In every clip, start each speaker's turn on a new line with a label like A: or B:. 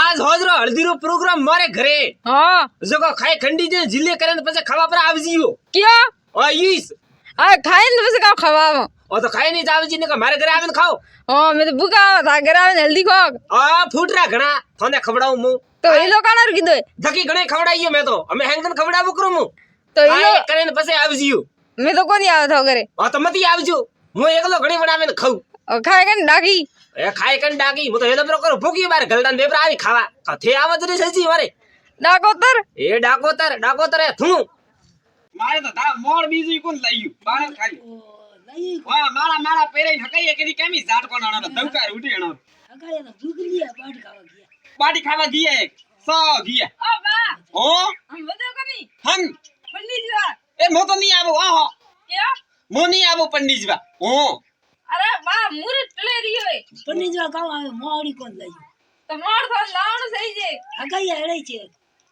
A: आज होजरो हल्दी रो प्रोग्राम मारे घरे
B: हां
A: जको खाए खंडी जे जिले करे ने પછી ખાવા પર આવજીઓ
B: क्या
A: ઓ ઈસ
B: आ खाए ने बस का खवाव
A: ઓ તો ખાઈ નહીં આવજી ને કે મારે ઘરે આવીને ખાઓ
B: हां मैं तो भूखा था घर आवे हल्दी खो
A: આ ફૂટરા ઘણા તને ખવડાવું હું
B: तो ई लोग आना कीधो
A: ધકી ઘણે ખવડાઈયો મે તો અમે હેંગન ખવડાવું કરું હું
B: तो ई
A: ખાए કરે ને પછી આવજીઓ
B: मैं तो कोनी आवे था घरे
A: ઓ તો મતી આવજો હું એકલો ઘણી બનાવીને ખાઉં
B: और खाए कन डाकी
A: એ ખાઈ કન ડાકી હું તો હેલો કરો ભૂકી મારે ગલડાન બેપરા આવી ખાવા કથે આવજ રે સજી મારે
B: डाकोतर
A: એ ડાકોતર એ થું મારે તો તા મોળ બીજું કોણ લાયું બાળ ખાલી વાહ માળા પહેરાઈ હકાઈએ કેદી કેમી ઝાટ કોણ આનો દવકાર ઉઠી આનો
C: હકાયા તો ભૂગલિયા
A: પાટી ખાવા ગયા એક 100 ગયા
B: ओ बा
A: ઓ
B: हम बदो कनी
A: હમ
B: पंडित जी बा
A: એ મો તો નહીં આવો આહો
B: क्या
A: મો નહીં આવો પંડિતજી ઓ
B: अरे बा मुरत ले रही है
C: પન્નીજવા કામ આવે મોડી કોણ લાયું
B: तो मोर तो लावण सही जे
C: હકાયા એડે છે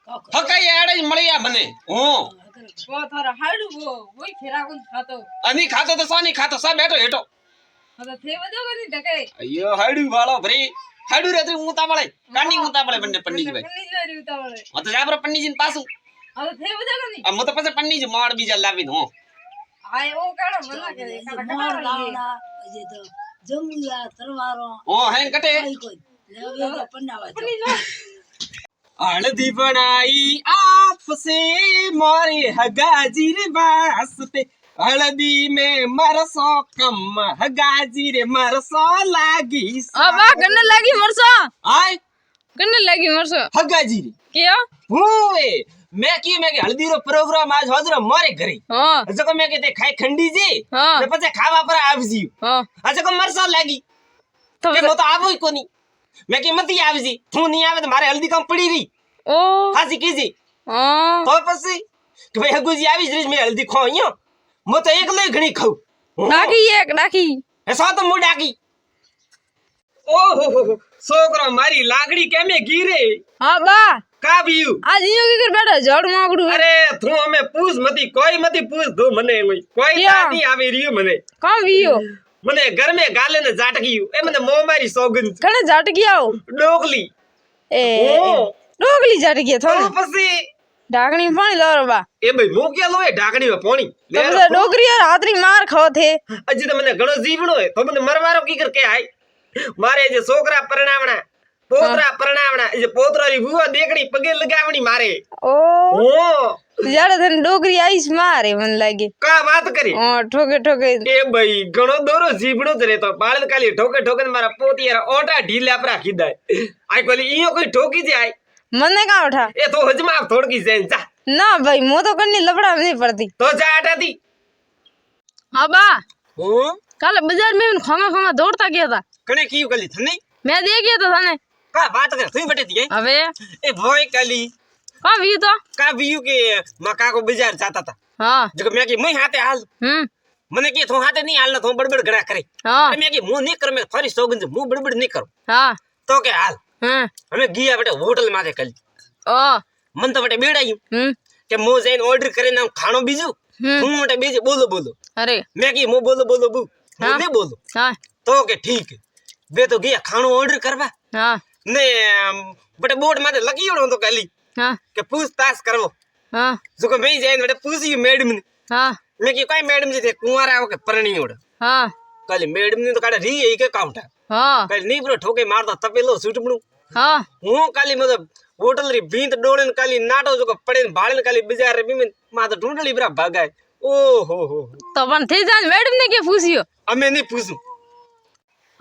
C: કાકો
A: હકાઈએ આડે મળ્યા મને ઓ
B: वो थारा हाडू वो वही फेरा कोन खातो
A: અની ખાતો તો સોની ખાતો સા બેઠો હેઠો
B: तो थे बदो कनी ढके
A: અయ్యో હાડુ વાળો ભરી હાડુ રે તું ઊતા મળે કાંડી ઊતા મળે બંને પંડિતજી
B: पंडित जी वाली उतावळे
A: ઓ તો જાબરો પંડિતજી પાછું
B: तो थे बदो कनी
A: આ મો તો પછી પંડિતજી મોડ બીજા લાવી દઉં
B: आए वो काढो मना करे
C: મોર લાવડા અજે તો જમુયા તરવારો
A: ઓ હેં કટે
C: કોઈ કોઈ લેવે તો પન્નાવા જાવ
A: हल्दी बनाई आपसे मोरे हगाजी रे वास्ते हल्दी में मरसो कम हगाजी रे मरसो लागी
B: आ बा कने लागी मरसो
A: आय
B: कने लागी मरसो
A: हगाजी रे
B: क्या
A: हुए मैं की हल्दी रो प्रोग्राम आज होजरो मोरे घरे
B: हां
A: जको मैं कहते खाए खंडी जे
B: हां
A: ने पछे खावा पर आवजी
B: हां
A: आ जको मरसो लागी
B: तो
A: के मो तो आवो ही कोनी मैं की मती आवजी तू नहीं आवे तो मारे हल्दी कम पड़ी रही
B: ओ
A: हाजी कीजी
B: हां
A: तो પછી કે ભાઈ હગુજી આવી જ મે હલ્દી ખોઈયો મો તો એકલો ઘણી ખાઉં
B: डाकी एक डाकी
A: એસો તો મુ ડાકી ઓહો છોકરો મારી લાગડી કેમે ગીરે
B: हां बा
A: કાવ્યું
B: आज यूं की कर बैठा जड़ मागड़ू
A: અરે તું અમે પૂછ મતી કોઈ મતી પૂછ દો મને કોઈ
B: ક્યાં?
A: નહીં આવી રહ્યું મને
B: कम वियो
A: મને ઘર મે ગાલે ને ઝાટક્યું એ મને મો મારી સોગન
B: कने जट गया हो
A: ડોકલી
B: ए
A: ओ
B: डोगली जट गया
A: તો
B: थोड़ी
A: પછી
B: ढाकनी में पानी लाओ बा
A: એ ભાઈ મૂકે લો એ ઢાકણી માં પાણી
B: तो बस डोगरी और हाथरी मार खाओ थे
A: હજી તો મને ઘણો જીવણો હે તો મને મરવારો કી કર કે આય મારે જે છોકરા પરણાવણા પોતરા પરણાવણા જે પોતરાની ભૂવા દેકડી પગે લગાવણી મારે
B: ओ
A: ઓ
B: ज्यादा थन डोगरी आईस मारे मन लागे
A: કા વાત કરી
B: ओ ठोके ठोके
A: એ ભાઈ ઘણો દોરો જીવણો જ રહેતો બાળન કાલી ઠોકે ઠોકે મારા પોતિયાર ઓટા ઢીલા પર રાખી દે આય કોલી ઈયો કોઈ ઠોકી જાય
B: मने का उठा
A: એ તો હજમાં થોડકી જાય જા
B: ना भाई मो तो करनी लपड़ा में नहीं पड़ती
A: તો જા આટાથી
B: हाँ बा
A: હું
B: कल बाजार में खोंगा खोंगा दौड़ता गया था
A: કણે કીયું કલી થને
B: मैं दे गया था थाने
A: કા વાત કરે તું બટે દી
B: अबे
A: એ ભોય કલી
B: कहाँ भी तो
A: કા બીયુ કે મકા को बाजार जाता था
B: हाँ
A: જો મે કે મય હાથે હાલ મને કે તું હાથે નહીં હાલ ને તું બડબડ ઘણા કરે
B: हाँ
A: મે કે હું નહીં કરું મે ફરી સોગન છે હું બડબડ નહીં કરું
B: हाँ
A: તો કે હાલ અમે ગયા બેટા હોટલ માં કલી
B: ओ
A: મન તો બેટા બેડાયું કે મો જઈને ઓર્ડર કરીને ખાણો બીજું હું બેટા બીજું બોલો બોલો
B: अरे
A: मैं की मो बोलो बोलो बू
B: हाँ।
A: नहीं बोलो
B: हाँ
A: तो के ठीक है वे तो गया खानो ऑर्डर करवा
B: हाँ
A: ने बटे बोर्ड माथे लगी होड़ो तो कली
B: हाँ
A: के पूछताछ करवो
B: हाँ
A: जो को मैं जाइन बटे पूछी मैडम ने
B: हाँ
A: मैं की कोई मैडम जी थे कुंवारा हो के परणी ओड़
B: हाँ
A: कली मैडम ने तो काडा री ए के काउंट
B: हाँ
A: कली नहीं ब्रो ठोके मारता तपेलो सूटमणु
B: हाँ
A: હું કાલી મતલબ હોટલ રી ભીંત ડોળે કાલી નાટો જો પડે ભાળે કાલી બજાર રે બીમે માં તો ઢૂંઢલી બરા ભાગાય ઓહો હો
B: तो अपन थे जान मैडम ने क्या पूछियो
A: અમે નહીં પૂછું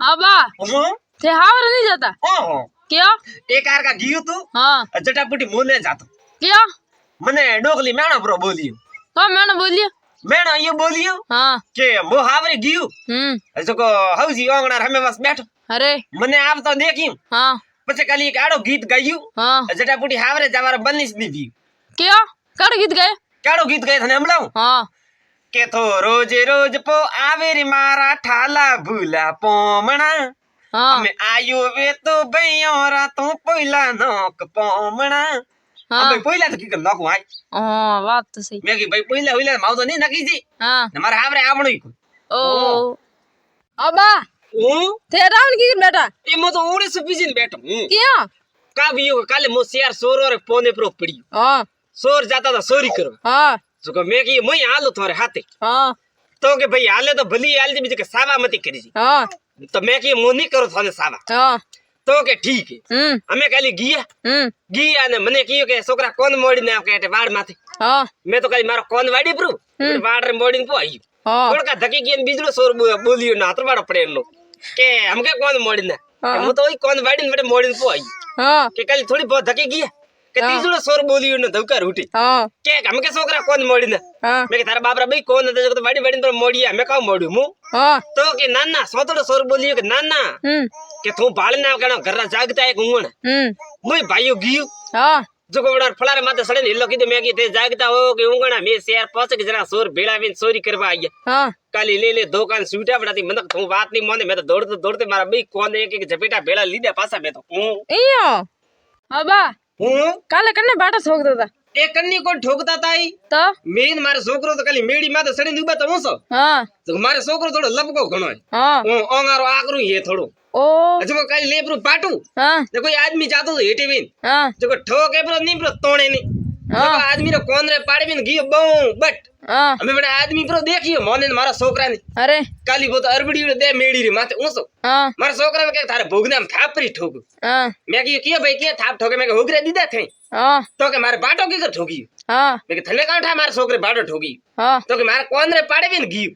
B: हाँ बा
A: હું
B: थे हावर नहीं जाता
A: ઓહો
B: क्या
A: એક આર કા ગયું તું
B: हाँ
A: જટાપુટી મોને જાતો
B: क्या
A: મને ડોકલી મેણો બ્રો બોલ્યું
B: हाँ मैंने बोलियो
A: મેણો ये बोल्યું
B: हाँ
A: કે મો હાવરે ગયું જો કો હવજી ઓંગણા રમે બસ બેઠો
B: अरे
A: મને આવતો દેખ્યું
B: हाँ
A: પછી કાલી એક આડો ગીત ગાયું
B: हाँ
A: જટાપુટી હાવરે જવારે બનીશ દીધી
B: क्या कर गीत गए
A: કેડો ગીત ગાય થને હમણાં
B: हाँ
A: કે તો રોજે રોજ પો આવે રે મારા ઠાલા ભૂલા પોમણા
B: हाँ
A: અમે આયો વે તો ભૈયોરા તું પોઈલા નોક પોમણા
B: हाँ
A: ભાઈ પોઈલા તો કી કર નોક આય
B: हाँ बात तो सही
A: મે કી ભાઈ પોઈલા હોઈલા માવ તો નહીં નકી જી
B: हाँ
A: ને મારા હાવરે આવણું
B: ओ अबा
A: હું
B: थे रावण की कर बेटा
A: એ મો તો ઓડે સુપીજીને બેઠો હું
B: क्या
A: का भी हो काले मो शेर सोर और पौने प्रो पड़ी
B: हाँ
A: सोर जाता था सोरी करो
B: हाँ
A: जो को मैं की मैं आलो थारे हाथे
B: हाँ
A: तो के भाई हाले तो भली हाल जे बीच के सावा मती करी जी
B: हाँ
A: तो मैं की मो नहीं करो थाने सावा
B: हाँ
A: तो के ठीक है हमें काली गिया ने मने कियो के छोकरा कोन मोड़ी ने के वाड़ माथे
B: हाँ
A: मैं तो काली मारो कोन वाड़ी प्रू वाड़ रे मोड़ी ने आई
B: हाँ
A: थोड़ा धकी गई बिजलो सोर बोलियो ना तो वाड़ पड़े लो के हमके कोन मोड़ी ने मु तो वही कोन वाड़ी ने बड़े मोड़ी ने आई
B: हाँ
A: के काली थोड़ी बहुत धकी गई के तीसरो सोर बोलियो ना धक्का रूटी
B: हाँ
A: के हमके छोकरा कोन मोड़ी ने
B: हाँ
A: मैं के तारा बापरा भाई कोन दे तो वाड़ी वाड़ी पर मोड़िया मैं का मोड़ू मु
B: हाँ
A: तो के नाना सोतड़ो सोर बोलियो के नाना के तू बाल ना कणो घर जागता है गुंगण मुई भाईयो गियो
B: हाँ
A: जो को बड़ा फलारे माथे सड़े हिलो की मैं की ते जागता हो के उंगणा में शेर पहुंच के जरा सोर भेड़ा बिन चोरी करवा आई
B: हाँ
A: काली ले दुकान सूटा बनाती मतलब तू बात नहीं माने मैं तो दौड़ते दौड़ते मारा भाई कौन एक एक झपेटा भेड़ा लीदे पासा में तो
B: इयो अबा
A: हूं
B: काले कन्ने बाटा ठोक देता
A: ए कन्नी को ठोकता ताई
B: तो
A: मेन मारे छोकरो तो काली मेड़ी माथे सड़े उबा तो सो
B: हाँ
A: तो मारे छोकरो थोड़ो लपको घणो है
B: हाँ
A: ओंगारो आकरू ये थोड़ो
B: ओ
A: जो काली लेपरू पाटू
B: हाँ
A: जो कोई आदमी जातो तो हेटे बिन
B: हाँ
A: जो ठोके पर नहीं पर तोड़े नहीं जो आदमी रो कोन रे पाड़े बिन गियो बो बट
B: हाँ
A: हमें बड़ा आदमी पर देखियो मोने मारा छोकरा ने
B: अरे
A: काली वो तो अरबड़ी दे मेड़ी रे माथे ऊसो
B: हाँ
A: मारा छोकरा में के थारे भोगना में थापरी ठोक
B: हाँ
A: मैं कियो भाई के थाप ठोके मैं के होगरे दीदा थे
B: हाँ
A: तो के मारे बाटो की कर ठोकी
B: हाँ
A: मैं के थले काठा मारे छोकरे बाटो ठोकी
B: हाँ
A: तो के मारे कोन रे पाड़े बिन गियो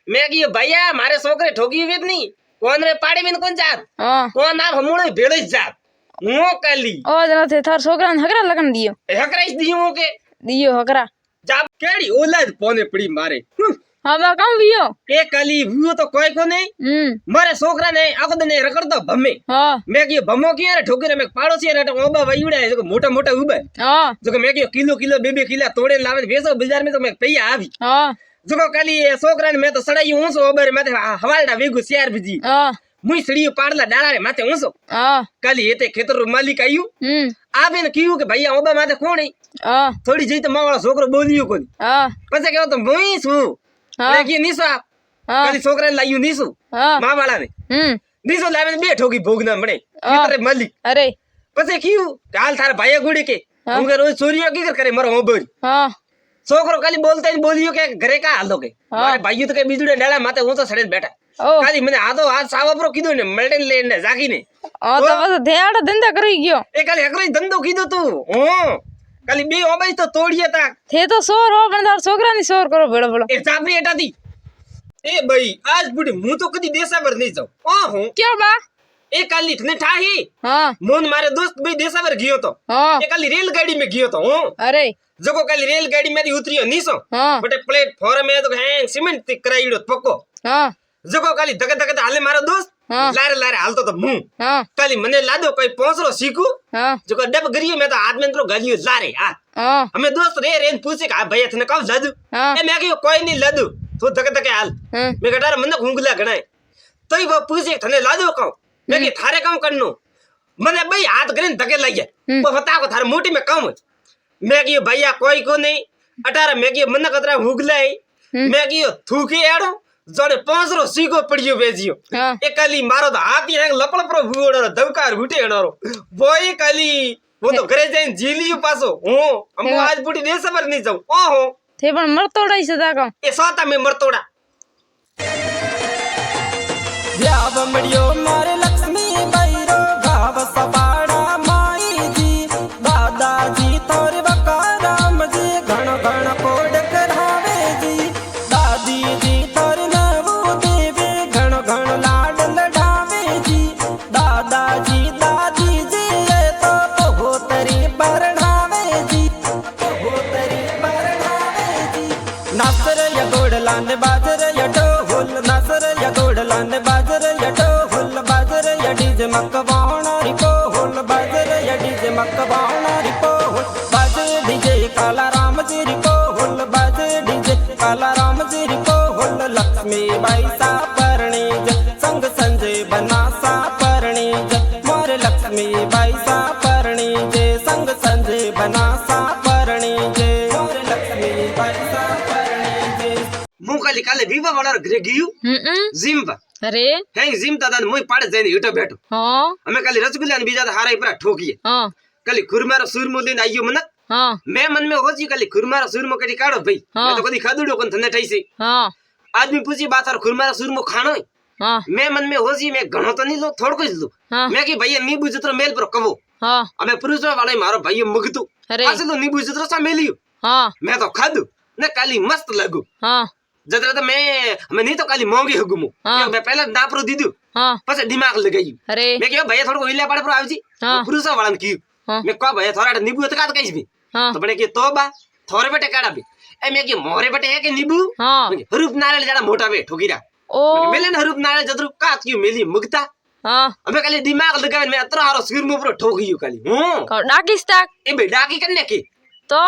A: मैं कियो भैया मारे छोकरे ठोकी वेत नहीं कोन रे पाड़े बिन कोन जात
B: हाँ
A: कोन आप हमोड़े भेड़े जात मो काली
B: ओ जना थे थार छोकरा ने हकरा लगन दियो
A: हकराइस दियो के
B: दियो हकरा
A: जाब केड़ी ओलाद पोने पड़ी मारे
B: हाँ बा कम बियो
A: ए काली वो तो कोई को नहीं मारे छोकरा ने आको दने रगड़तो भम्मे
B: हाँ
A: मैं कियो भम्मो किया रे ठोकरे में पाड़ोसी रे ओबा वयुड़ा है जो मोटा मोटा उबे
B: हाँ
A: जो मैं कियो किलो किलो बे किलो तोड़े लावे बेचो बाजार में तो मैं पैया आवी
B: हाँ
A: जो काली छोकरा ने मैं तो सड़ाई ऊंसो ओबर माथे हवालडा वेगु सियार बिजी
B: हाँ
A: मुई सड़ियो पाड़ला डाला रे माथे ऊंसो
B: हाँ
A: काली एते खेतर रो मालिक आयु आबे ने कियो के भैया ओबा माथे कोण है
B: हाँ
A: थोड़ी जई तो मावाळो छोकरो बोलियो कोनी
B: हाँ
A: पछे केव तो मुई छु
B: हाँ
A: मैं की निसो आप
B: हाँ
A: काली छोकरा ने लायु निसो
B: हाँ
A: मावाळा ने निसो लावे बे ठोकी भोगना मणे खेतर मालिक
B: अरे
A: पछे कियो हाल थारे भाई गुडी के उनके रोज चोरियो की करे मरो ओबर
B: हाँ
A: छोकरो काली बोलते बोलियो के घरे का हाल दोगे मारे भाईयो तो के बिजुड़े डाला माथे ऊंचो सड़े बैठा
B: ओ
A: काली मने आदो आज सावा प्रो कीधो ने मल्टन लेने जागी ने
B: ओ तो बस धेआड़ा धंधा करी गयो
A: ए काली हकरो धंधो कीधो तू हो काली बे ओबाई तो तोड़िए ता
B: थे तो सोर हो पण तार छोकरा ની સોર કરો બેડો બેડો
A: ए चापरी एटा दी ए भाई आज बुढ़ी मु तो कदी देसावर नहीं जाऊ ओ हूं
B: क्यों बा
A: ए काली इतने ठाही
B: हाँ
A: मोन मारे दोस्त भाई देसावर गियो तो
B: हाँ
A: ए काली रेलगाड़ी में गियो तो हूं
B: अरे
A: जको काली रेलगाड़ी में उतरियो नीसो
B: हाँ
A: बटे प्लेटफॉर्म में तो है सीमेंट ती कराईडो पक्को
B: हाँ
A: जको काली धक धक हाले मारो दोस्त
B: हाँ
A: लारे लारे हालतो तो मु
B: हाँ
A: काली मने लादो कोई पहुंचरो सीखू
B: हाँ
A: जको डब गरियो में तो हाथ में तो गालियो लारे आ
B: हाँ
A: हमें दोस्त रे रेन पूछे का भैया थने कब लादू
B: हाँ
A: ए मैं कहियो कोई नहीं लादू तू धक धक हाल
B: हाँ
A: मैं कटार मन हुंगला गणाय तई वो पूछे थने लादू कहूं मैं के थारे काम करनो मने भाई हाथ करेन धके लाइए वो बता को थारे मोटी में काम मैं कहियो भैया कोई को नहीं अटार मैं कहियो मन कतरा हुंगला मैं कहियो थूके आड़ो जोड़े पांचरो सीको पड़ियो बेजियो
B: हाँ
A: ए काली मारो तो हाथी है लपड़ पर भूड़ो धवकार घुटे हणारो बोई काली वो तो घरे जाइन जीलियो पासो हो हम आज बुटी दे सबर नहीं जाऊ ओ हो
B: थे पण मरतोड़ा सदा का
A: ए सोता में मरतोड़ा
D: व्याव मड़ियो मारे लक्ष्मी बैरो भाव सबाड़ा माई जी दादाजी तोर बकाराम जी घण घण कोड करावे जी दादी जी तोर नवू देवे घण घण लाड लडावे जी दादाजी दादी जी ये तो बहुतरी बरणावे जी बहुतरी बरणावे जी नासर या गोडलान बाजर या ढोल नासर या गोडलान बाजर या ढोल बाजर या डीजे मकवाणा रिको होल बाजर या डीजे मकवाणा रिको होल बाजे डीजे काला राम जी रिको होल बाजे डीजे काला राम जी रिको होल लक्ष्मी बाई सा परणी संग संजय बना सा परणी मोर लक्ष्मी बाई सा परणी संग संजय बना सा परणी मोर लक्ष्मी बाई सा परणी
A: मु काली काले विवा वाला घरे गियो जिम बा
E: અરે
A: હે જીમતા તા મોય પાડે જઈને હીટો બેઠો
E: હા
A: અમે કાલી રસગુલ્લા ને બીજા તો હારા પર ઠોકીએ
E: હા
A: કાલી ખુરમારો સુરમો લઈને આવ્યો મને
E: હા
A: મેં મન में હોજી કાલી ખુરમારો સુરમો કડી કાઢો ભાઈ મેં તો કદી ખાધુડો કોણ ધંધે થઈ છે
E: હા
A: आदमी पूछी बात और खुरमारा सुरमो खानो है
E: હા
A: मैं मन में होजी मैं घणो तो नहीं लो थोड़ को लो
E: हाँ।
A: मैं की भैया नींबू जतरो मेल पर कवो
E: હા
A: अबे पुरुषवा वाले मारो भाई मुगतू
E: अरे।
A: आसे तो नींबू जतरो सा मेलियो
E: હા
A: मैं तो खादू ने काली मस्त लगू
E: હા
A: जतरा तो मैं नहीं तो काली मोंगी हगुमो
E: हाँ।
A: मैं पहले दापरो दीदू
E: હા
A: પછી દિમાગ લગાયું
E: અરે
A: મેં કહ્યું ભૈયા થોડું ઓઈલા પાડે પર આવજી
E: હા।
A: પુરુષા વાળાને કહ્યું
E: હા।
A: મેં કહ્યું ભૈયા થોડા નીંબુ તો કાત કઈશ ભી
E: હા
A: તો પણ કે તો બા થોરે બેટે કાઢા ભી એ મેં કહ્યું મોરે બેટે હે કે નીંબુ
E: હા
A: હરૂપ નારેલ જાડા મોટા બે ઠોકીરા
E: ઓ
A: મેલે ને હરૂપ નારેલ જતરું કાત ક્યું મેલી મુગતા
E: હા
A: અમે કાલી દિમાગ લગાવીને મેં અતરો હારો સુરમો પર ઠોકીયું કાલી હું
E: ડાકીશ તાક
A: એ બે ડાકી કને કે
E: તો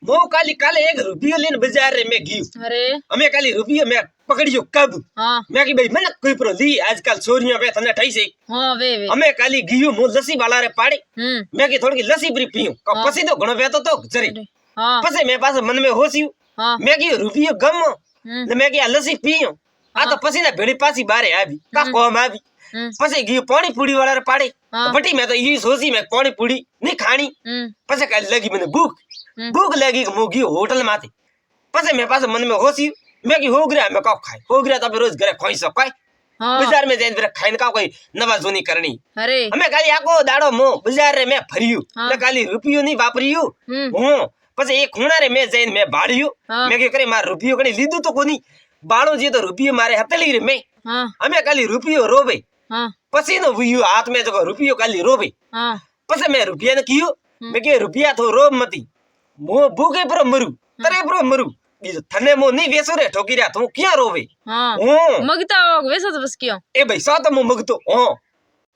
A: મો કાલી કાલે 1 રૂપિયો લઈને બજાર રે મેં ગયું
E: અરે
A: અમે કાલી રૂપિયો મેં પકડ્યો કાબુ
E: હા
A: મેં કે ભાઈ મને કોઈ પર લી આજકાલ ચોરીઓ બે તને થઈ છે
E: હા વે
A: અમે કાલી ગયું હું લસ્સી વાળા રે પાડી मैं की थोड़ी लस्सी पी पीऊं
E: हाँ।
A: पसी तो घणो वेतो तो जरी
E: હા
A: पसे मैं पास मन में होस्यू
E: હા
A: मैं की रुपयो गम ने मैं की आ लस्सी पीऊं आ तो पसी ना भेड़ी पासी बारे आवी का कोम आवी पसे गयो पानी पूड़ी वाला रे पाड़े
E: हाँ।
A: बटी मैं तो यही सोची मैं पानी पूड़ी नहीं खानी पसे का लगी मैंने भूख लगी कि मुगी होटल माथे पसे मैं पास मन में होस्यू मैं की हो गया मैं का खाए हो गया तो रोज घरे खोई सकाय
E: હા
A: बाजार में जाइन फिर खाइन का कोई नवाजोनी करनी
E: અરે
A: અમે કાલી આખો દાડો મો બજાર રે મેં ફર્યું
E: હા।
A: એટલે કાલી રૂપિયો નહીં વાપર્યું હું પછી એક ખૂણા રે મેં જઈને મેં બાળ્યું
E: હા।
A: મેં કે કરે માર રૂપિયો કણી લીધું તો કોની બાળો જે તો રૂપિયો મારે હતેલી રે મેં
E: હા
A: અમે કાલી રૂપિયો રોવે
E: હા
A: પછી નો વિયો હાથ મેં જો રૂપિયો કાલી રોવે
E: હા
A: પછી મેં રૂપિયાને કીધું મેં કે રૂપિયા તો રોબ મતી મો ભૂખે પર મરું તરે પર મરું બીજો થને મો નહીં વેસો રે ઠોકી રહ્યા તું ક્યાં રોવે
E: હા
A: હું
E: મગતા વેસો તો બસ કયો
A: એ ભાઈ સા તો મો મગતો હો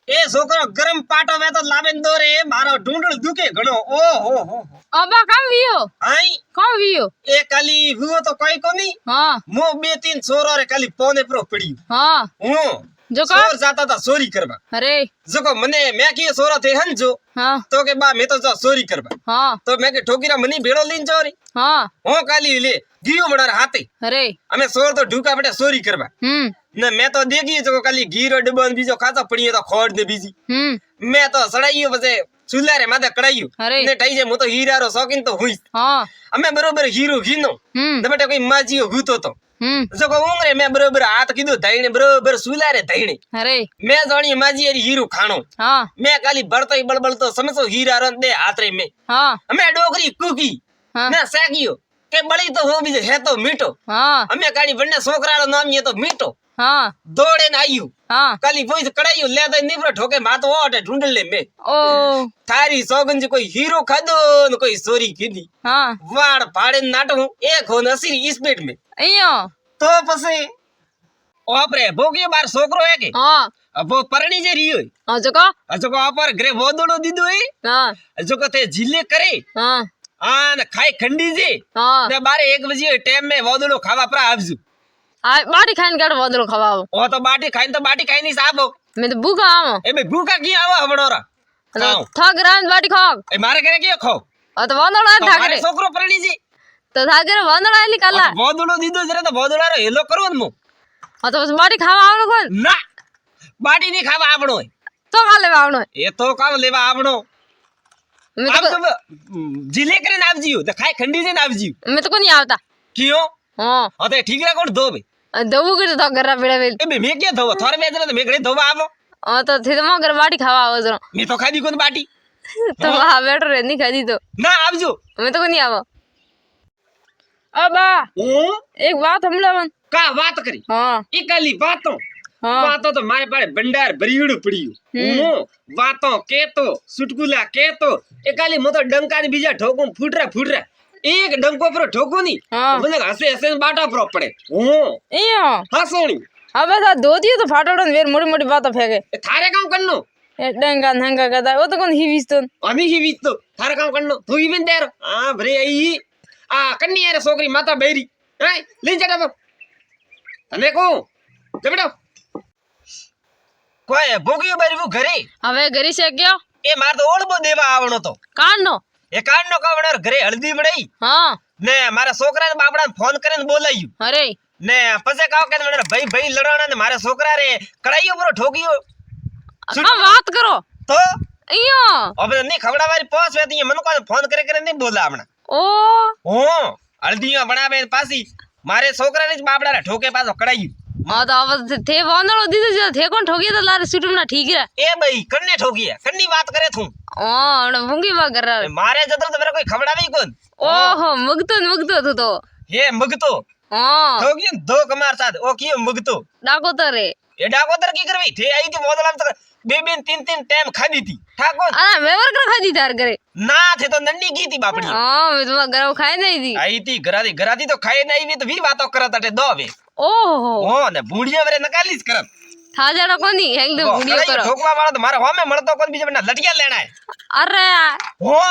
A: એ છોકરો ગરમ પાટો વેતો લાવેન દોરે મારો ઢૂંઢળ દુખે ઘણો ઓ હો
E: અબા કામ વિયો
A: આઈ
E: કામ વિયો
A: એ કાલી હુઓ તો કોઈ કોની
E: હા
A: મો 2-3 છોરો રે કાલી પોને પ્રો પડ્યું
E: હા
A: હું
E: જો કા
A: ચોર જાતા તા ચોરી કરવા
E: અરે
A: જો મને મેં કીએ છોરો થે હંજો
E: હા
A: તો કે બા મેં તો જો ચોરી કરવા
E: હા
A: તો મેં કે ઠોકીરા મની ભેળો લઈને ચોરી
E: હા
A: હું કાલી લે ગીયો બડાર હાથે
E: અરે
A: અમે ચોર તો ઢુકા બેટા ચોરી કરવા ને मैं तो देखी जो काली घीरो डब्बा बीजो खाता पड़ी तो खोड़ दे बीजी मैं तो सड़ाइयो बसे चूल्हा रे माथे कड़ाइयो
E: अरे।
A: ने ठाई जे मु तो हीरा रो शौकीन तो हुई
E: हाँ
A: અમે બરોબર હીરો ઘીનો ને બેટા કોઈ માજીઓ ગૂતો તો જો કો ઉંગરે મેં બરોબર હાથ કીધું ધૈણે બરોબર સુલા રે ધૈણે
E: अरे
A: મેં જાણી માજી એરી હીરો ખાણો
E: हाँ
A: મેં ખાલી બળતો બળબળતો સમજો હીરા રો દે હાથ રે મેં
E: हाँ
A: અમે ડોકરી કુકી
E: हाँ
A: ને સાગિયો કે બળી તો હો બીજો હે તો મીઠો
E: हाँ
A: અમે કાઢી બંને છોકરાનો નામ એ તો મીઠો
E: हाँ
A: દોડે ને આયું
E: हाँ
A: કાલી પોઈસ કડાયું લે તો નીબરો ઠોકે માતો ઓટે ઢૂંઢ લે મે
E: ओ
A: થારી સોગંજ કોઈ હીરો ખાધો ને કોઈ ચોરી કીધી
E: हाँ
A: વાળ ભાડે નાટું એક હો નસરી સ્પીડ મે
E: अयो
A: તો પછી ઓપરે ભોગી બાર છોકરો હે કે
E: हाँ
A: અબો પરણી જે રીયો
E: हाँ जो का
A: અજો કો આપર ઘરે બોદડો દીધો હે
E: हाँ
A: અજો કો તે જીલે કરે
E: हाँ
A: આ ને ખાઈ ખંડી જે
E: हाँ
A: ને બારે 1 બજે ટાઈમ મે બોદડો ખાવા પર આવજો
E: आ बाटी खाने काट वादलो खवाओ
A: ઓ તો બાટી ખાઈ ની સાબો
E: मैं तो भूखा आऊं
A: એ બે ભૂકા કી આવા હમણોરા
E: तो थक रात बाटी खाओ
A: એ મારે ઘરે કયો ખાવ
E: और तो वादलो
A: તો
E: थक
A: મારે
E: रे
A: છોકરો પરણી જે
E: तो थक रे वादलो आली कल्ला
A: બોદડો દીધો જરા તો બોદડારો હેલો કરો ને મુ
E: और तो बस बाटी खावा आवनो कोन
A: ના બાટી ની ખાવા આપણો
E: तो काले आवनो
A: એ તો કામ લેવા આપણો
E: मैं
A: આપ
E: तो
A: તો જીલે કરીને આવજીયો તો ખાઈ ખંડી જઈને આવજીયો
E: मैं तो कोनी आवता
A: કયો
E: हाँ
A: હા તો ઠીકરા કોણ ધોબે
E: दबू के तो गरा बेड़ा बेल
A: એ બે મે કે ધોવા થોર બે જરા તો મે ઘરે ધોવા આવો
E: और तो थे तो मो घर बाटी खावा आवो जरा
A: મે તો ખાધી કોણ બાટી
E: तो वहां बैठ रे नहीं खादी तो
A: ના આવજો
E: मैं तो कोनी आवो अबा
A: હું
E: एक बात हमलावन
A: કા વાત કરી
E: हाँ
A: ઈ કાલી વાતો
E: हाँ
A: વાતો તો મારે પાસે ભંડાર ભર્યું પડ્યું હું વાતો કેતો સુટકુલા કેતો એ કાલી મો તો ડંકા ને બીજા ઠોકું ફૂટરા એક ડંકો પર ઠોકું ની
E: हाँ
A: મને હસે હસે ને બાટા પર પડે હું
E: इयो
A: હાસોણી
E: अब ऐसा दो दियो तो फाटोड़न वेर मोटी मोटी बात फेंके
A: એ થારે કામ કરનો
E: ए डंगा धंगा करता वो तो कौन ही विस्तोन
A: અમે હી વીતો થારે કામ કરનો તું ઈવન દેર આ ભરે ઈ આ કન્ની યાર છોકરી માતા બેરી હે લઈ જડા તો તને કો જબડો કોઈ ભોગીયો બારી ઘરે
E: હવે ઘરે છે ગયો
A: એ માર તો ઓળબો દેવા આવણો તો
E: કાનો
A: એ કાઢનો કાવણર ઘરે હળદી બડાઈ
E: हाँ
A: ને મારા છોકરાને બાપડાને ફોન કરીને બોલાયું
E: अरे
A: ને પછી કાવ કે મને ભાઈ ભાઈ લડાણા ને મારે છોકરા રે કડાઈયો બરો ઠોકિયો
E: કા વાત કરો
A: તો
E: અહીંયા
A: હવે નહીં ખવડાવારી પોસ વેતી મને કોઈ ફોન કરે નહીં બોલા હમણાં
E: ઓ
A: હો હલ્દીમાં બનાવે પાછી મારે છોકરાને જ બાપડા ઠોકે પાછો કડાઈયું
E: આ તો હવે થે વાંદળો દીધો છે થે કોણ ઠોકી તો લારે સુટમના ઠીક રે
A: એ ભાઈ કન્ને ઠોકીએ કન્ની વાત કરે તું
E: ઓ હમણે ભૂંગી વા કરે
A: મારે જતો તો કોઈ ખવડાવી કોણ
E: ઓહો મગતો ને મગતો તું તો
A: હે મગતો
E: હા
A: ઠોકી દો કમાર સાથ ઓ કીયો મગતો
E: ડાકો તો રે
A: એ ડાકોતર કી કરવી થે આવી કે મોદલામ તો બે બે तीन ટાઈમ ખાધી હતી ઠાકોર
E: અરે મેવર કર ખાધી તાર કરે
A: ના થે તો નંડી ગઈ હતી બાપડી
E: હા મે તો ગરવ ખાઈ નહીં દી
A: આઈ હતી ગરાતી તો ખાઈ નહીં આવી તો વી વાતો કરત અટે દો હવે
E: ઓહો
A: હો ને ભૂંડિયા વરે નકાલી જ કરત
E: થાજાડો કોની એકદમ વિડિયો કરો
A: ઠોકવા વાળો તો મારે હોમે મળતો કોણ બીજા બના લટિયા લેણાય
E: અરે
A: હો